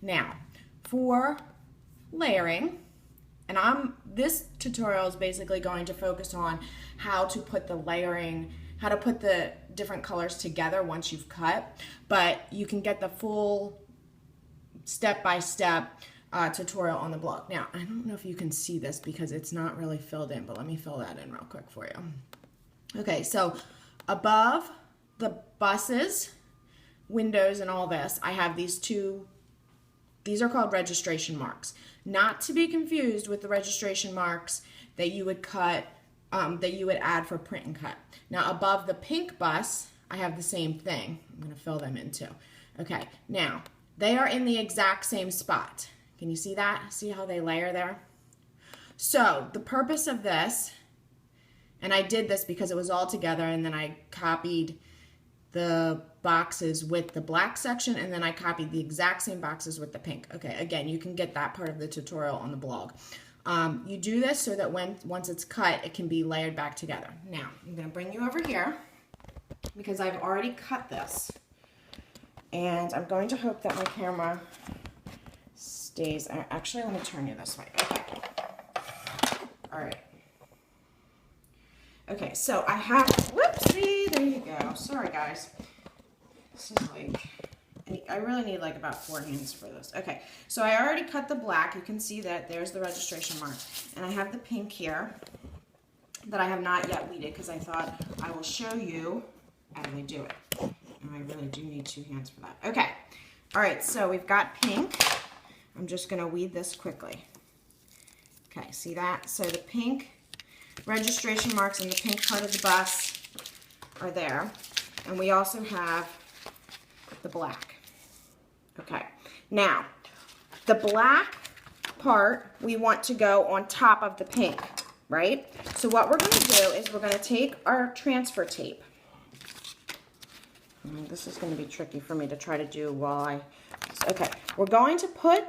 Now, for layering, and this tutorial is basically going to focus on how to put the layering, how to put the different colors together once you've cut, but you can get the full step-by-step tutorial on the blog. Now, I don't know if you can see this because it's not really filled in, but let me fill that in real quick for you. Okay, so above the buses, windows, and all this, I have these two. These are called registration marks. Not to be confused with the registration marks that you would cut, that you would add for print and cut. Now above the pink bus, I have the same thing. I'm going to fill them in too. Okay, now they are in the exact same spot. Can you see that? See how they layer there? So the purpose of this, and I did this because it was all together, and then I copied the boxes with the black section, and then I copied the exact same boxes with the pink. Okay, again, you can get that part of the tutorial on the blog. You do this so that once it's cut, it can be layered back together. Now, I'm going to bring you over here because I've already cut this, and I'm going to hope that my camera stays. Actually, let me turn you this way. Okay. All right. Okay, so I have, whoopsie, there you go. Sorry, guys. This is like, I really need like about 4 hands for this. Okay, so I already cut the black. You can see that there's the registration mark. And I have the pink here that I have not yet weeded because I thought I will show you how do they do it. And I really do need 2 hands for that. Okay, all right, so we've got pink. I'm just gonna weed this quickly. Okay, see that? So the pink registration marks in the pink part of the bus are there, and we also have the black. Okay, now the black part we want to go on top of the pink, right? So what we're going to do is we're going to take our transfer tape. This is going to be tricky for me to try to do while I, okay, we're going to put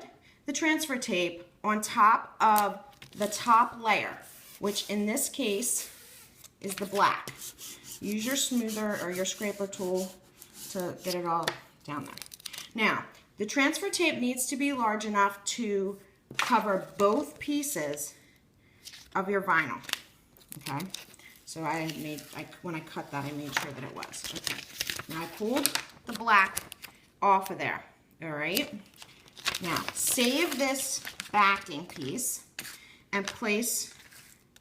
the transfer tape on top of the top layer, which in this case is the black. Use your smoother or your scraper tool to get it all down there. Now, the transfer tape needs to be large enough to cover both pieces of your vinyl, okay? So when I cut that, I made sure that it was. Okay, now I pulled the black off of there, all right? Now, save this backing piece and place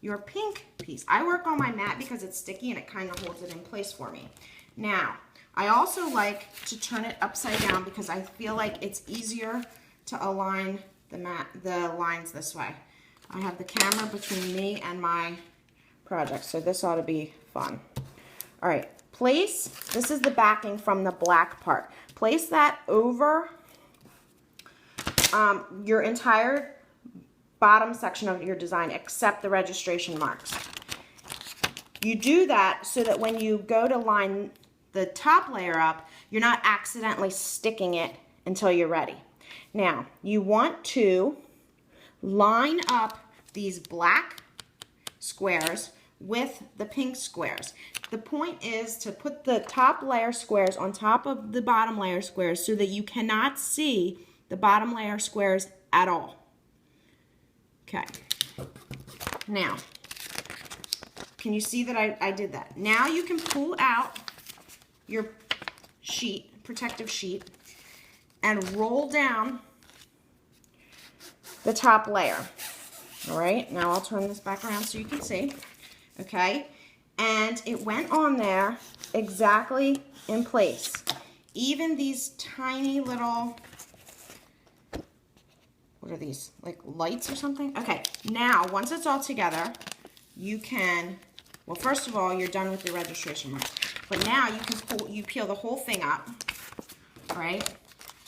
your pink piece. I work on my mat because it's sticky and it kind of holds it in place for me. Now, I also like to turn it upside down because I feel like it's easier to align the lines this way. I have the camera between me and my project, so this ought to be fun. All right, this is the backing from the black part. Place that over your entire bottom section of your design except the registration marks. You do that so that when you go to line the top layer up, you're not accidentally sticking it until you're ready. Now, you want to line up these black squares with the pink squares. The point is to put the top layer squares on top of the bottom layer squares so that you cannot see the bottom layer squares at all. Okay, now, can you see that I did that? Now you can pull out your sheet, protective sheet, and roll down the top layer. All right, now I'll turn this back around so you can see. Okay, and it went on there exactly in place. Even these tiny little, what are these, like lights or something? Okay, now once it's all together, you can, well, first of all, you're done with your registration mark. But now you peel the whole thing up, right?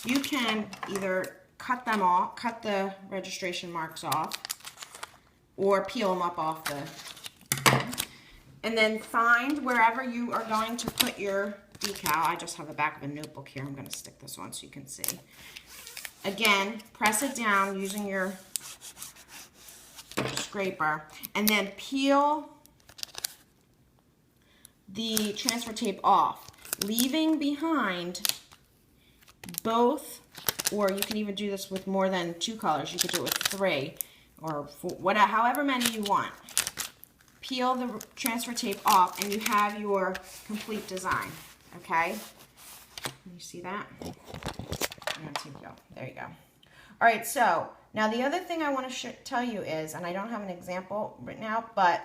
You can either cut the registration marks off, or peel them up off the, and then find wherever you are going to put your decal. I just have the back of a notebook here. I'm going to stick this on so you can see. Again, press it down using your scraper, and then peel the transfer tape off, leaving behind both or you can even do this with more than 2 colors. You could do it with 3 or 4, whatever, however many you want. Peel the transfer tape off and you have your complete design, okay? Can you see that? There you go. All right, so now the other thing I want to tell you is, and I don't have an example right now, but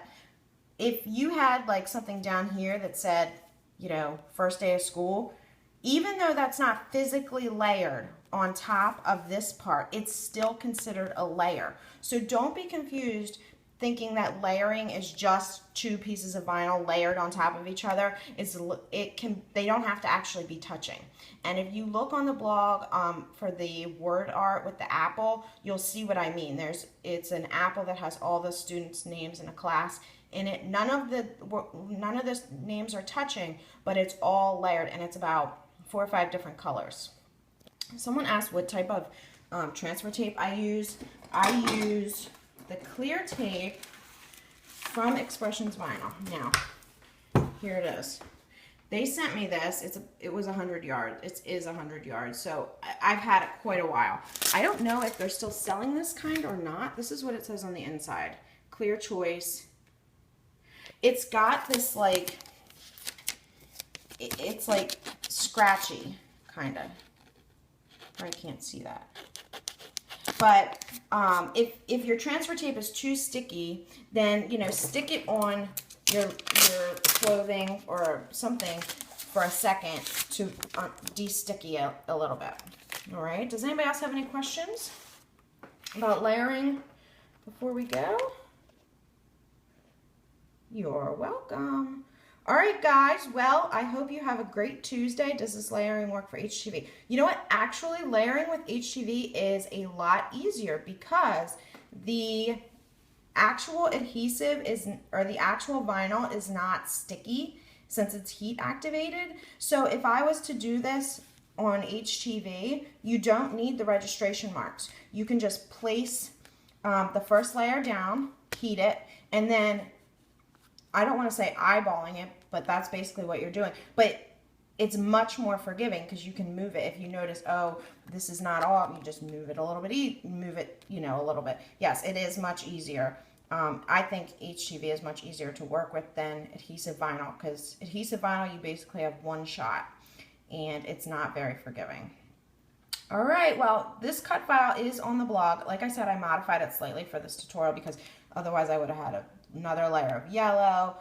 if you had like something down here that said, you know, first day of school, even though that's not physically layered on top of this part, it's still considered a layer. So don't be confused thinking that layering is just 2 pieces of vinyl layered on top of each other. They don't have to actually be touching. And if you look on the blog for the word art with the apple, you'll see what I mean. It's an apple that has all the students' names in a class in it. None of the names are touching, but it's all layered, and it's about 4 or 5 different colors. Someone asked what type of transfer tape I use. I use the clear tape from Expressions Vinyl. Now, here it is. They sent me this. It was 100 yards. It is 100 yards, so I've had it quite a while. I don't know if they're still selling this kind or not. This is what it says on the inside. Clear choice. It's got this like, it's like scratchy, kind of. I can't see that. But if your transfer tape is too sticky, then, you know, stick it on your clothing or something for a second to de-sticky it a little bit. All right. Does anybody else have any questions about layering before we go? You're welcome. All right, guys. Well, I hope you have a great Tuesday. Does this layering work for HTV? You know what? Actually, layering with HTV is a lot easier because the actual adhesive or the actual vinyl is not sticky since it's heat activated. So if I was to do this on HTV, you don't need the registration marks. You can just place the first layer down, heat it, and then I don't want to say eyeballing it, but that's basically what you're doing. But it's much more forgiving because you can move it. If you notice, oh, this is not all, you just move it a little bit, move it, you know, a little bit. Yes, it is much easier. I think HTV is much easier to work with than adhesive vinyl because adhesive vinyl, you basically have one shot and it's not very forgiving. All right, well, this cut file is on the blog. Like I said, I modified it slightly for this tutorial because otherwise I would have had another layer of yellow,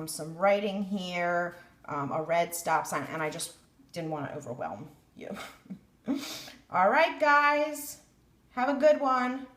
some writing here, a red stop sign, and I just didn't want to overwhelm you. All right, guys, have a good one.